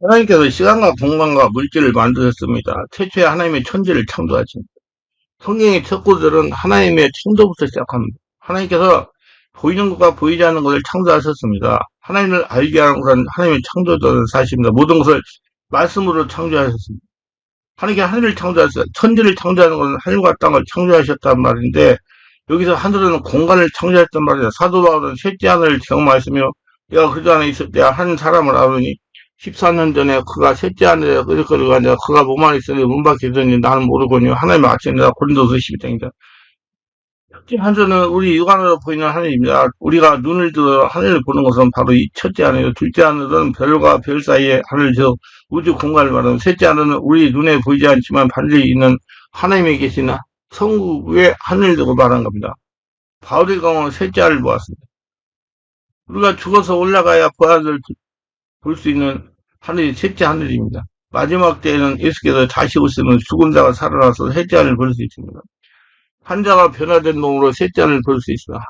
하나님께서 시간과 공간과 물질을 만드셨습니다. 태초에 하나님의 천지를 창조하십니다. 성경의 첫 구절은 하나님의 창조부터 시작합니다. 하나님께서 보이는 것과 보이지 않는 것을 창조하셨습니다. 하나님을 알게 하는 것은 하나님의 창조자는 사실입니다. 모든 것을 말씀으로 창조하셨습니다. 하나님께 하늘을 창조하셨어요. 천지를 창조하는 것은 하늘과 땅을 창조하셨단 말인데, 여기서 하늘은 공간을 창조했단 말이에요. 사도 바울은 셋째 하늘을 경험하시며 내가 그저 안에 있을 때 한 사람을 알으니 14년 전에 그가 셋째 하늘에 그리거리가 아니라 그가 몸 안에 있으니 문 밖에 있으니 나는 모르거니와 하나님의 아침이다. 고린도서 12장이다. 첫째 하늘은 우리 육안으로 보이는 하늘입니다. 우리가 눈을 들어 하늘을 보는 것은 바로 이 첫째 하늘이고, 둘째 하늘은 별과 별 사이의 하늘, 즉 우주 공간을 말하는, 셋째 하늘은 우리 눈에 보이지 않지만 반드시 있는 하나님에 계신 천국의 하늘이라고 말한 겁니다. 바울의 경우는 셋째 하늘을 보았습니다. 우리가 죽어서 올라가야 볼 수 있는 하늘이 셋째 하늘입니다. 마지막 때에는 예수께서 다시 오시면 죽은 자가 살아나서 셋째 하늘을 볼 수 있습니다. 환자가 변화된 몸으로 셋째 하늘을 볼 수 있습니다.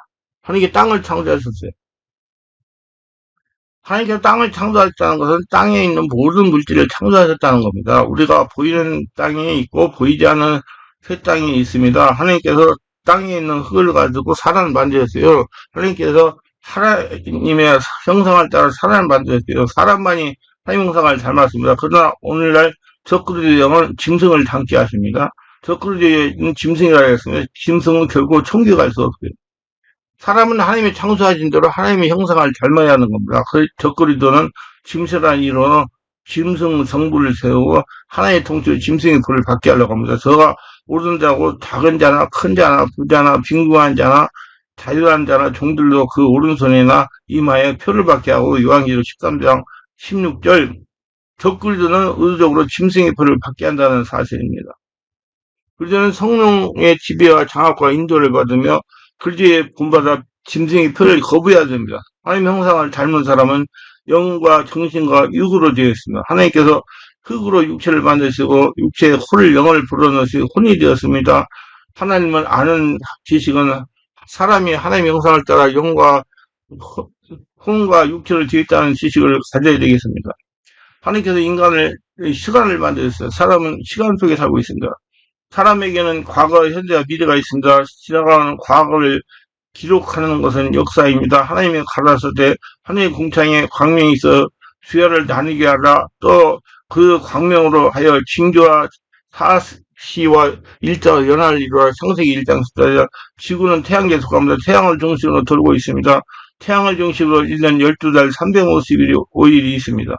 하나님께 땅을 창조하셨어요. 하나님께서 땅을 창조하셨다는 것은 땅에 있는 모든 물질을 창조하셨다는 겁니다. 우리가 보이는 땅이 있고 보이지 않는 새 땅이 있습니다. 하나님께서 땅에 있는 흙을 가지고 사람을 만드셨어요. 하나님께서 하나님의 형상을 따라 사람을 만드셨어요. 사람만이 하나님 형상을 닮았습니다. 그러나 오늘날 적그리스도의 영은 짐승을 닮게 하십니다. 적그리스도의 짐승이라 했습니다. 짐승은 결국 천국에 갈 수 없어요. 사람은 하나님의 창조하신 대로 하나님의 형상을 닮아야 하는 겁니다. 그 적그리스도는 짐승이라는 이유로 짐승 성부를 세우고 하나님의 통치로 짐승의 벌을 받게 하려고 합니다. 저가 옳은 자고 작은 자나 큰 자나 부자나 빈궁한 자나 자유한 자나 종들도 그 오른손이나 이마에 표를 받게 하고, 요한계시록 13장 16절, 적그리스도는 의도적으로 짐승의 벌을 받게 한다는 사실입니다. 그리스도는 성령의 지배와 장악과 인도를 받으며 그리스도의 본받아 짐승의 표를 거부해야 됩니다. 하나님 형상을 닮은 사람은 영과 정신과 육으로 되어 있습니다. 하나님께서 흙으로 육체를 만드시고 육체에 혼을 영을 불어넣으시고 혼이 되었습니다. 하나님을 아는 지식은 사람이 하나님 형상을 따라 영과 혼과 육체를 되어 있다는 지식을 가져야 되겠습니다. 하나님께서 인간을 시간을 만드셨어요. 사람은 시간 속에 살고 있습니다. 사람에게는 과거, 현재와 미래가 있습니다. 지나가는 과거를 기록하는 것은 역사입니다. 하나님의 가라사 때 하나님의 공창에 광명이 있어 수야를 나누게 하라. 또 그 광명으로 하여 징조와 사시와 일자와 연합을 이루어. 창세기 1장 14절. 지구는 태양계에 속합니다. 태양을 중심으로 돌고 있습니다. 태양을 중심으로 1년 12달 355일이 있습니다.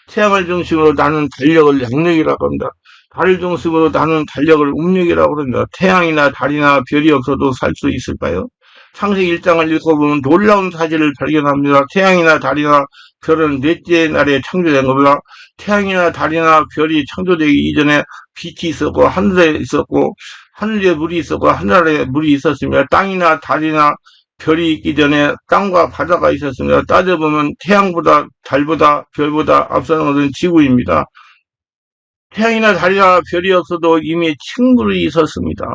태양을 중심으로 나는 달력을 양력이라고 합니다. 달을 중심으로 나는 달력을 음력이라고 합니다. 태양이나 달이나 별이 없어도 살 수 있을까요? 창세기 1장을 읽어보면 놀라운 사실을 발견합니다. 태양이나 달이나 별은 넷째 날에 창조된 겁니다. 태양이나 달이나 별이 창조되기 이전에 빛이 있었고 하늘에 있었고 하늘에 물이 있었고 하늘에 물이 있었습니다. 땅이나 달이나 별이 있기 전에 땅과 바다가 있었습니다. 따져보면 태양보다 달보다 별보다 앞서는 것은 지구입니다. 태양이나 달이나 별이 없어도 이미 식물이 있었습니다.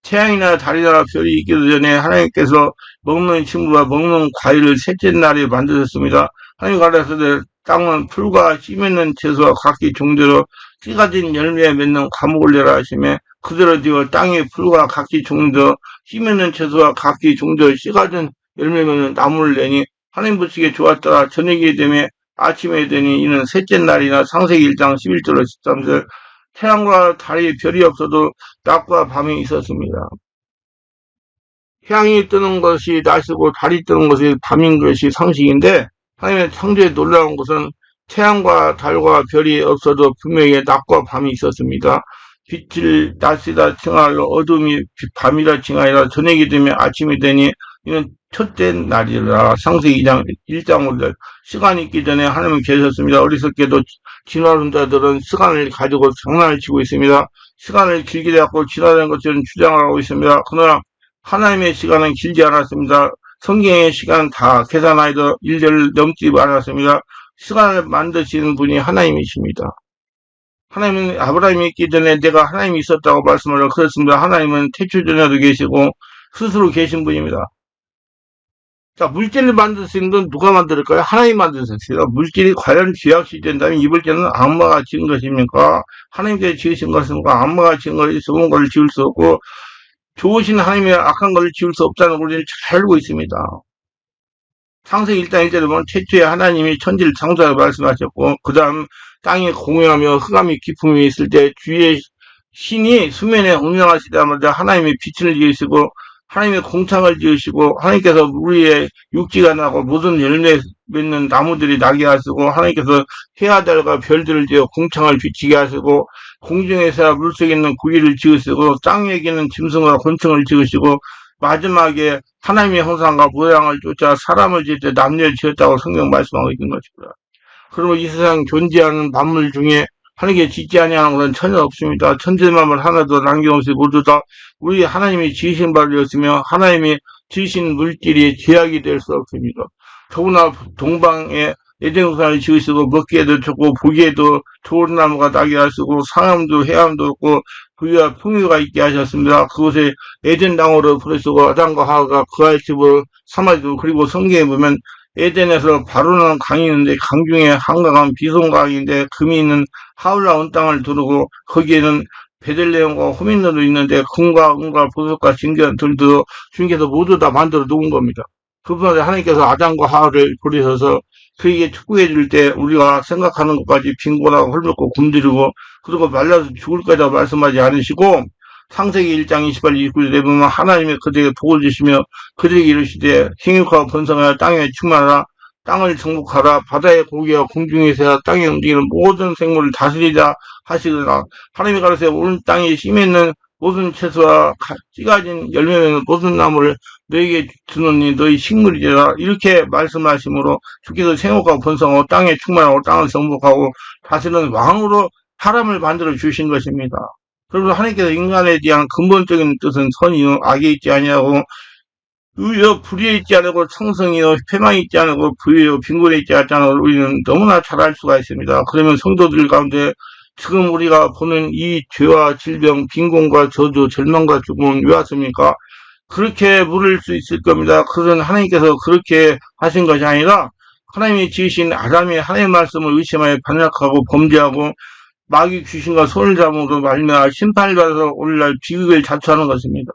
태양이나 달이나 별이 있기도 전에 하나님께서 먹는 식물과 먹는 과일을 셋째 날에 만드셨습니다. 하나님 가라사대 땅은 풀과 씨 맺는 채소와 각기 종대로 씨 가진 열매 맺는 과목을 내라 하시며, 그대로 되어 땅의 풀과 각기 종대로 씨 맺는 채소와 각기 종대로 씨 가진 열매 맺는 나무를 내니 하나님 보시기에 좋았더라. 저녁이 되매 아침에 되니 이는 셋째 날이나. 창세기 1장 11절로 13절. 태양과 달이 별이 없어도 낮과 밤이 있었습니다. 태양이 뜨는 것이 낮이고 달이 뜨는 것이 밤인 것이 상식인데, 하나님의 창조에 놀라운 것은 태양과 달과 별이 없어도 분명히 낮과 밤이 있었습니다. 빛을 낮이다 칭하여 어둠이 밤이라 칭하여 저녁이 되면 아침이 되니 이는 첫째 날이라. 창세기 2장 1장 5절. 시간이 있기 전에 하나님은 계셨습니다. 어리석게도 진화론 자들은 시간을 가지고 장난을 치고 있습니다. 시간을 길게 잡고 진화된 것처럼 주장하고 있습니다. 그러나 하나님의 시간은 길지 않았습니다. 성경의 시간 다 계산하여도 1년을 넘지 않았습니다. 시간을 만드시는 분이 하나님이십니다. 하나님은 아브라함이 있기 전에 내가 하나님이 있었다고 말씀을 그렇습니다. 하나님은 태초 전에도 계시고 스스로 계신 분입니다. 자, 물질을 만들 수 있는 건 누가 만들까요? 하나님 만드셨어요. 물질이 과연 죄악시 된다면 이 물질은 악마가 지은 것입니까? 하나님께서 지으신 것입니까? 악마가 지은 것이 좋은 것을 지을 수 없고, 좋으신 하나님이 악한 것을 지을 수 없다는 걸 우리는 잘 알고 있습니다. 창세기 1장 1절에 보면 최초에 하나님이 천지를 창조하라고 말씀하셨고, 그 다음 땅이 공유하며 흑암이 깊음이 있을 때 주의 신이 수면에 운영하시자마자 하나님이 빛을 지으시고 하나님의 공창을 지으시고 하나님께서 우리의 육지가 나고 모든 열매 맺는 나무들이 나게 하시고 하나님께서 해와 달과 별들을 지어 공창을 비치게 하시고 공중에서 물속에 있는 고기를 지으시고 땅에 기는 짐승과 곤충을 지으시고 마지막에 하나님의 형상과 모양을 쫓아 사람을 지을 때 남녀를 지었다고 성경 말씀하고 있는 것입니다. 그러면 이 세상 존재하는 만물 중에 하나님께 짓지 아니하는 것은 전혀 없습니다. 천지만물 하나도 남김없이 모두 다 우리 하나님이 지으신 바되었으며 하나님이 지으신 물질이 제약이 될 수 없습니다. 더구나 동방에 에덴우산을 지으시고 먹기에도 좋고 보기에도 좋은 나무가 나게 하시고 상암도 해암도 없고 부유와 풍요가 있게 하셨습니다. 그곳에 에덴 땅으로 부르시고 아담과 하와가 그할 집으로 삼아주고 그리고 성경에 보면 에덴에서 바로나는 강이 있는데 강 중에 한강은 비송강인데 금이 있는 하울라온 땅을 두르고 거기에는 베들레헴과 호민노도 있는데 금과 은과 보석과 진경들도 주님께서 모두 다 만들어 놓은 겁니다. 그분한테 하나님께서 아담과 하와를 부르셔서 그에게 축복해 줄 때 우리가 생각하는 것까지 빈곤하고 헐벗고 굶주리고 그리고 말라서 죽을 거다 말씀하지 않으시고 창세기 1장 28, 29절에 보면 하나님이 그들에게 복을 주시며 그들에게 이르시되 생육하고 번성하여 땅에 충만하라 땅을 정복하라 바다의 고기와 공중에 새와 땅에 움직이는 모든 생물을 다스리자 하시더라. 하나님이 가르쳐 온 땅에 심있는 모든 채소와 찌가진 열매는 모든 나무를 너에게 주노니 너희 식물이라 이렇게 말씀하심으로 주께서 생육하고 번성하고 땅에 충만하고 땅을 정복하고 다스리는 왕으로 사람을 만들어 주신 것입니다. 그리고 하나님께서 인간에 대한 근본적인 뜻은 선이요 악이 있지 아니하고 의여 불의에 있지 않고 청성이요 패망이 있지 않고 부유요 빈곤에 있지 않고 우리는 너무나 잘 알 수가 있습니다. 그러면 성도들 가운데 지금 우리가 보는 이 죄와 질병, 빈곤과 저주, 절망과 죽음은 왜 왔습니까? 그렇게 물을 수 있을 겁니다. 그것은 하나님께서 그렇게 하신 것이 아니라 하나님이 지으신 아담이 하나님의 말씀을 의심하여 반역하고 범죄하고 마귀 귀신과 손을 잡음으로 말미암아 심판을 받아서 오늘날 비극을 자초하는 것입니다.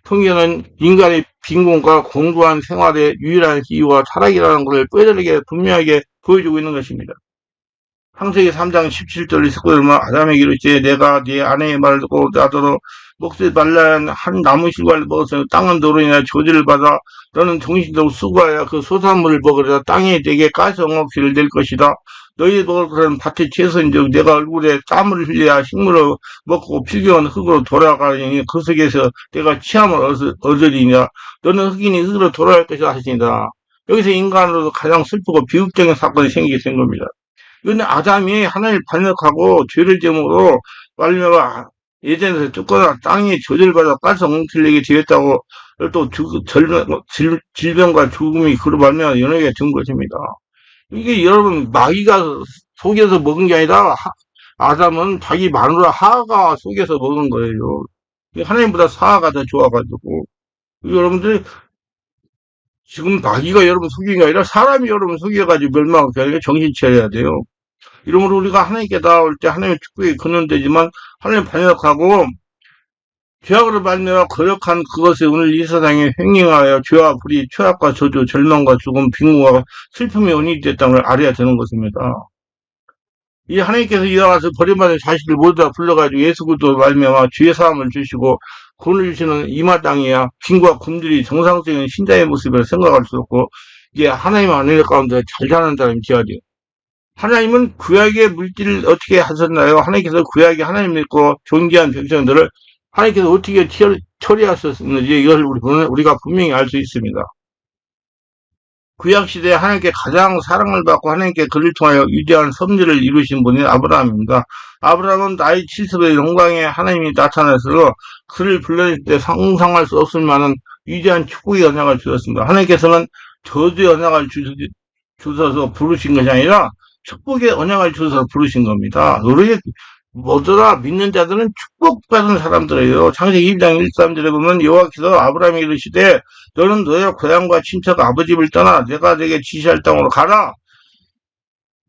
통계는 인간의 빈곤과 공고한 생활의 유일한 이유가 타락이라는 것을 뼈저리게 분명하게 보여주고 있는 것입니다. 창세기 3장 17절을 듣고 보면 아담에게 이르시되 내가 네 아내의 말을 듣고 나더러 먹지 말라는 한 나무 실과를 먹어서 땅은 너로 인하여 저주를 받아 너는 정신적으로 수고하여 그 소산물을 먹으리라 땅이 내게 가시 엉없이를 낼 것이다. 너희 먹을 것은 밭의 채소인즉 내가 얼굴에 땀을 흘려야 식물을 먹고 필경한 흙으로 돌아가니 그 속에서 내가 취함을 얻으리냐. 너는 흙이니 흙으로 돌아갈 것이다 하시니라. 여기서 인간으로도 가장 슬프고 비극적인 사건이 생기게 된 겁니다. 이건 아담이 하나님을 반역하고 죄를 지음으로 말미암아 예전에서 쫓겨나 땅이 저절받아 가스 엉클리게 되었다고 또 질병과 죽음이 그로 말미암아 연예가 된 것입니다. 이게 여러분 마귀가 속여서 먹은 게 아니라 아담은 자기 마누라 하하가 속여서 먹은 거예요. 하나님보다 사하가 더 좋아가지고 여러분들이 지금 마귀가 여러분 속인 게 아니라 사람이 여러분 속여가지고 멸망하게 되니까 정신 차려야 돼요. 이러므로 우리가 하나님께 나올 때 하나님의 축복이 근원되지만 하나님 반역하고 죄악으로 말미암아 거역한 그것이 오늘 이 세상에 횡행하여 죄와 불의, 최악과 저주, 절망과 죽음, 빈곤과 슬픔의 원인이 됐다는 걸 알아야 되는 것입니다. 이 하나님께서 이와 같이 버림받은 자식을 모두 다 불러가지고 예수 그리스도 말미암아 죄의 사함을 주시고 구원을 주시는 이마 땅이야 빈과 굶주리 정상적인 신자의 모습을 생각할 수 없고 이게 하나님 안에 가운데 잘 사는 사람이 되어야 돼요. 하나님은 구약의 물질을 어떻게 하셨나요? 하나님께서 구약의 하나님 믿고 존귀한 백성들을 하나님께서 어떻게 처리하셨는지 이것을 우리가 분명히 알 수 있습니다. 구약시대에 하나님께 가장 사랑을 받고 하나님께 그를 통하여 위대한 섭리를 이루신 분이 아브라함입니다. 아브라함은 나이 70의 영광에 하나님이 나타나서 그를 불러낼 때 상상할 수 없을 만한 위대한 축복의 언약을 주셨습니다. 하나님께서는 저주의 언약을 주셔서 부르신 것이 아니라 축복의 언약을 주셔서 부르신 겁니다. 뭐더라 믿는 자들은 축복받은 사람들이에요. 창세기 1장 1~3절에 보면 여호와께서 아브라함에게 이르시되 너는 너의 고향과 친척 아버지 집을 떠나 내가 네게 지시할 땅으로 가라.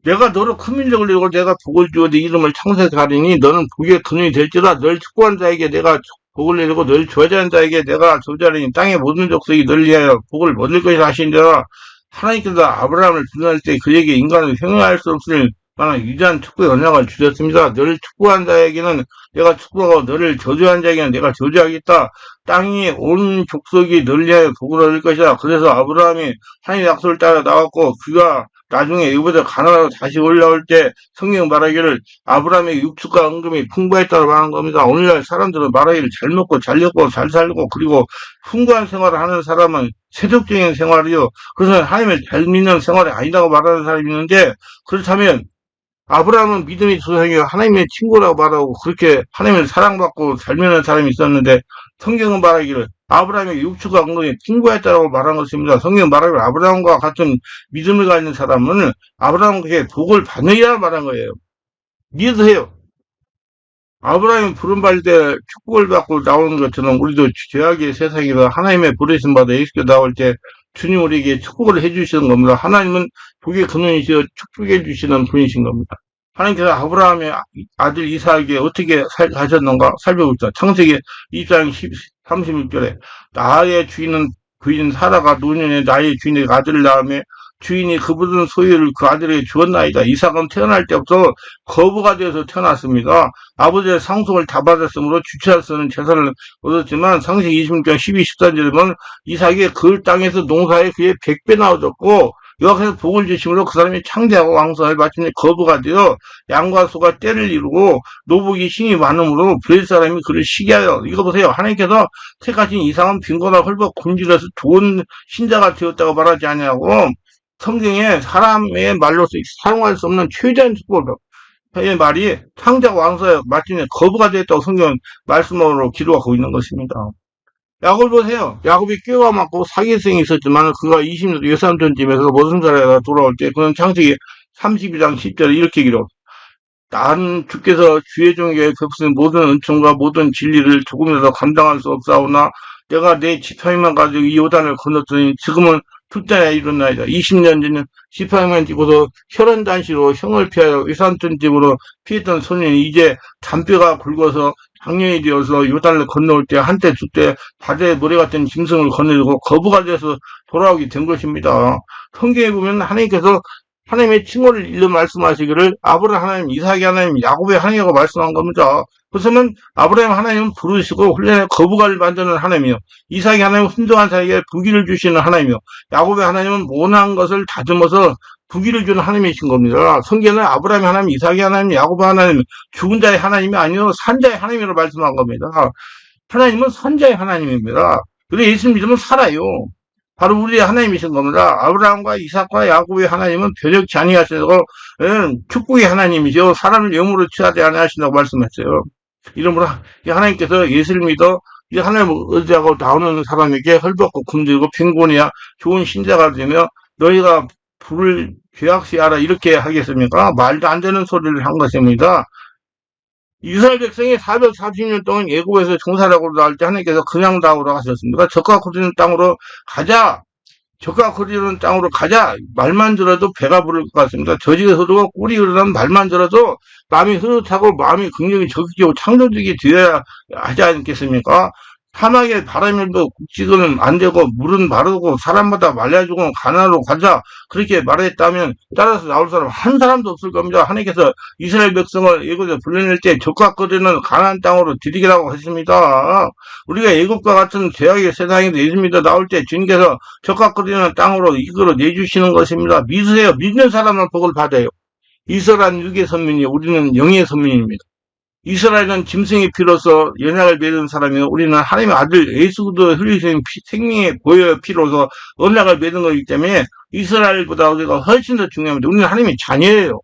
내가 너로 큰 민족을 이루고 내가 복을 주어 네 이름을 창세케 하리니 너는 복의 근원이 될지라. 널 축복한 자에게 내가 복을 내리고 널 저주한 자에게 내가 저주하리니 땅의 모든 족속이 널 위하여 복을 얻을 것이라 하시니라. 하나님께서 아브라함을 불러낼 때 그에게 인간을 형용할 수 없을 만한 위대한 축복의 언약을 주셨습니다. 너를 축복한 자에게는 내가 축복하고 너를 저주한 자에게는 내가 저주하겠다. 땅이 온 족속이 널 위하여 복을 얻을 것이다. 그래서 아브라함이 하나님의 약속을 따라 나왔고 그가 나중에 이보다 가나안으로 다시 올라올 때 성경 말하기를 아브라함의 육축과 은금이 풍부했다고 말하는 겁니다. 오늘날 사람들은 말하기를 잘 먹고 잘 먹고 잘 살고 그리고 풍부한 생활을 하는 사람은 세속적인 생활이요. 그래서 하나님을 잘 믿는 생활이 아니라고 말하는 사람이 있는데 그렇다면 아브라함은 믿음의 조상이요 하나님의 친구라고 말하고 그렇게 하나님을 사랑받고 살면한 사람이 있었는데 성경은 말하기를 아브라함의 육축과 은근히 풍부했다라고 말한 것입니다. 성경 말하기를 아브라함과 같은 믿음을 가진 사람은 아브라함에게 복을 받느니라 말한 거예요. 믿으세요. 아브라함이 부름받을 때 축복을 받고 나오는 것처럼 우리도 죄악의 세상에서 하나님의 부르심 받아 예수께 나올 때 주님 우리에게 축복을 해주시는 겁니다. 하나님은 복의 근원이시여 축복해 주시는 분이신 겁니다. 하나님께서 아브라함의 아들 이삭에게 어떻게 하셨는가 살펴봅시다. 창세기 2장 31절에 나의 주인은 그인 사라가 노년에 나의 주인에게 아들을 낳으며 주인이 그 모든 소유를 그 아들에게 주었나이다. 이삭은 태어날 때부터 거부가 되어서 태어났습니다. 아버지의 상속을 다 받았으므로 주체할 수 있는 재산을 얻었지만 창세기 26장 12, 13절에 보면 이삭이 그 땅에서 농사에 그의 100배 나눠줬고 여호와께서 복을 주심으로 그 사람이 창대하고 왕성하게 마침내 거부가 되어 양과 소가 때를 이루고 노복이 힘이 많으므로 브레스 사람이 그를 시기하여 이거 보세요. 하나님께서 택하신 이삭은 빈곤하고 헐벗 굶주려서 좋은 신자가 되었다고 말하지 않냐고 성경에 사람의 말로서 사용할 수 없는 최대한 축복의 말이 창대하고 왕성하게 마침내 거부가 되었다고 성경은 말씀으로 기록하고 있는 것입니다. 야곱을 보세요. 야곱이 꾀가 많고 사기성이 있었지만 그가 26전쯤에서 모승사라가 돌아올 때 그는 창세기 32장 10절에 이렇게 기록. 나는 주께서 주의 종에게 베푸신 모든 은총과 모든 진리를 조금이라도 감당할 수 없사오나 내가 내 지팡이만 가지고 이 요단을 건넜더니 지금은 출단에 이르나이다. 20년 전 지팡이만 쥐고서 혈흔단시로 형을 피하여 외삼촌 집으로 피했던 소년이 이제 잔뼈가 굵어서 장년이 되어서 요단을 건너올 때 한때 두때 바다에 모래 같은 짐승을 건네고 거부가 돼서 돌아오게 된 것입니다. 성경에 보면 하나님께서 하나님의 칭호를 일러 말씀하시기를 아브라함 하나님, 이삭의 하나님, 야곱의 하나님이라고 말씀한 겁니다. 그렇다면 아브라함 하나님은 부르시고 훈련에 거부가를 만드는 하나님이요. 이삭의 하나님은 순종한 자에게 부귀를 주시는 하나님이요. 야곱의 하나님은 모난 것을 다듬어서 부귀를 주는 하나님이신 겁니다. 성경은 아브라함의 하나님, 이삭의 하나님, 야곱의 하나님, 죽은 자의 하나님이 아니요 산자의 하나님이라고 말씀한 겁니다. 하나님은 산자의 하나님입니다. 그래서 예수 믿으면 살아요. 바로 우리의 하나님이신 겁니다. 아브라함과 이삭과 야곱의 하나님은 변혁치 아니하시고 축복의 하나님이죠. 사람을 영으로 취하지 아니하신다고 말씀했어요. 이러므로 하나님께서 예수를 믿어 이 하나님을 의지하고 나오는 사람에게 헐벗고 굶주리고 빈곤이야 좋은 신자가 되며 너희가 불을 죄악시하라 이렇게 하겠습니까? 말도 안 되는 소리를 한 것입니다. 이스라엘 백성이 440년 동안 애굽에서 종살이하고 나올 때 하나님께서 그냥 나오라고 하셨습니다. 적과 거리는 땅으로 가자. 적과 거리는 땅으로 가자. 말만 들어도 배가 부를 것 같습니다. 저지가 흐르고 꿀이 흐르는 말만 들어도 마음이 흐뭇하고 마음이 긍정이 적극적이고 창조적이 되어야 하지 않겠습니까? 사막에 바람이 불고 국지는 안 되고 물은 마르고 사람마다 말려 죽으면 가나안으로 가자 그렇게 말했다면 따라서 나올 사람 한 사람도 없을 겁니다. 하나님께서 이스라엘 백성을 애굽에서 불러낼 때 적과 거리는 가나안 땅으로 들이기라고 했습니다. 우리가 애굽과 같은 죄악의 세상에서 예수 믿어 나올 때 주님께서 적과 거리는 땅으로 이끌어 내주시는 것입니다. 믿으세요. 믿는 사람은 복을 받아요. 이스라엘은 육의 선민이 우리는 영의 선민입니다. 이스라엘은 짐승의 피로서 언약을 맺은 사람이요 우리는 하나님의 아들 예수 그리스도 흘리신 생명의 보혈 피로서 언약을 맺은 것이기 때문에 이스라엘보다 우리가 훨씬 더 중요합니다. 우리는 하나님의 자녀예요.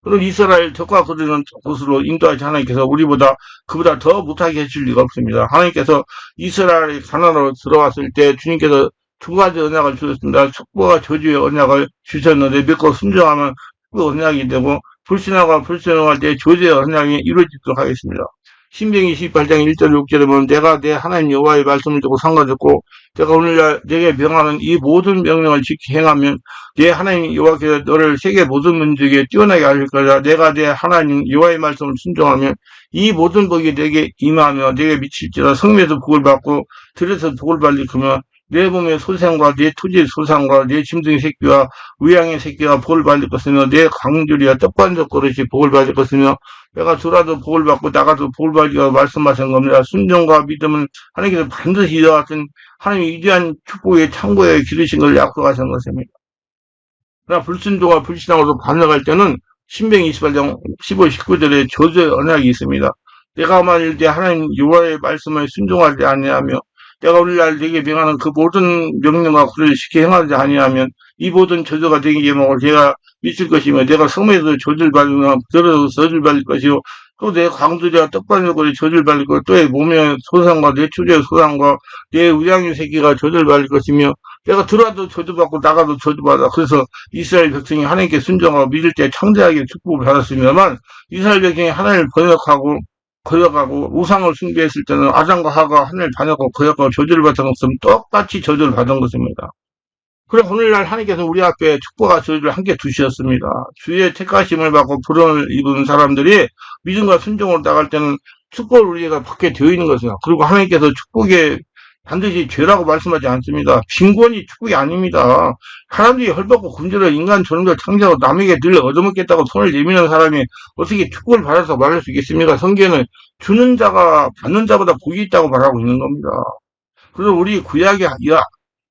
그리고 이스라엘 적과 거리는 곳으로 인도하시 하나님께서 우리보다 그보다 더 못하게 해줄 리가 없습니다. 하나님께서 이스라엘이 가나안으로 들어왔을 때 주님께서 두 가지 언약을 주셨습니다. 축복과 저주의 언약을 주셨는데 믿고 순종하면 그 언약이 되고 불신하고 불신할 때 조제 언약이 이루어지도록 하겠습니다. 신명기 28장 1절 6절에 보면 내가 내 하나님 여호와의 말씀을 듣고 상관듣고 내가 오늘날 내게 명하는 이 모든 명령을 지키 행하면 내 하나님 여호와께서 너를 세계 모든 민족에 뛰어나게 하실 거다. 내가 내 하나님 여호와의 말씀을 순종하면 이 모든 복이 내게 임하며 내게 미칠지라 성에서 복을 받고 들에서 복을 받을 거며 내 몸의 소생과 내 토지의 소상과 내 짐승의 새끼와 우양의 새끼가 복을 받을 것이며 내 광줄이와 떡반석 그릇이 복을 받을 것이며 내가 들어도 복을 받고 나가도 복을 받으리라 말씀하신 겁니다. 순종과 믿음은 하나님께서 반드시 이와 같은 하나님의 위대한 축복의 창고에 기르신 걸 약속하신 것입니다. 그러나 불순종과 불신앙으로 반응할 때는 신명기 28장 15, 19절에 저주의 언약이 있습니다. 내가 만일 내 하나님 여호와의 말씀을 순종하지 아니하며 내가 오늘날 네게 명하는 그 모든 명령과 구를 시켜 행하지 아니하면 이 모든 저주가 되게 제목을 제가 미칠 것이며 내가 성에서 저주를 받으며 들어서 저주를 받을 것이요 또 내 광들이와 떡반석으로 저주를 받을 것, 또 내 몸의 소상과 내 초제의 소상과 내 우양의 새끼가 저주를 받을 것이며 내가 들어와도 저주받고 나가도 저주받아. 그래서 이스라엘 백성이 하나님께 순종하고 믿을 때 창대하게 축복을 받았습니다만 이스라엘 백성이 하나님을 거역하고 우상을 숭배했을 때는 아담과 하가 하나님을 반역하고 거역하고 저주를 받은 것은 똑같이 저주를 받은 것입니다. 그래 오늘날 하나님께서 우리 앞에 축복과 저주를 함께 두셨습니다. 주의 택하심을 받고 부름을 입은 사람들이 믿음과 순종으로 나갈 때는 축복을 우리가 받게 되어 있는 것입니다. 그리고 하나님께서 축복에 반드시 죄라고 말씀하지 않습니다. 빈곤이 축복이 아닙니다. 사람들이 헐벗고 굶주려 인간 존엄을 창조하고 남에게 늘 얻어먹겠다고 손을 내미는 사람이 어떻게 축복을 받아서 말할 수 있겠습니까? 성경에는 주는 자가 받는 자보다 복이 있다고 말하고 있는 겁니다. 그래서 우리 구약의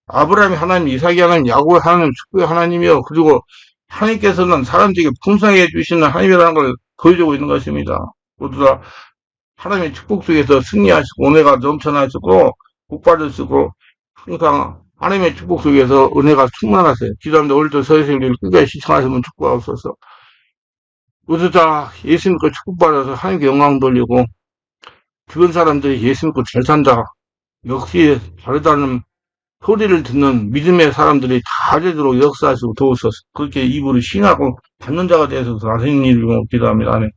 아브라함의 하나님, 이삭의 하나님, 야곱의 하나님, 축복의 하나님이요. 그리고 하나님께서는 사람들에게 풍성해 주시는 하나님이라는 걸 보여주고 있는 것입니다. 모두 다 하나님의 축복 속에서 승리하시고 은혜가 넘쳐나시고 복받으시고 항상 하나님의 축복 속에서 은혜가 충만하세요. 기도합니다. 오늘도 서해생들을 끝까지 시청하시면 축복하옵소서. 모두 다 예수 믿고 축복받아서 하나님께 영광 돌리고 주변 사람들이 예수 믿고 잘 산다. 역시 다르다는 소리를 듣는 믿음의 사람들이 다 되도록 역사하시고 도우소서. 그렇게 입으로 신하고 받는 자가 되어서 하시는 일을 기도합니다. 아멘.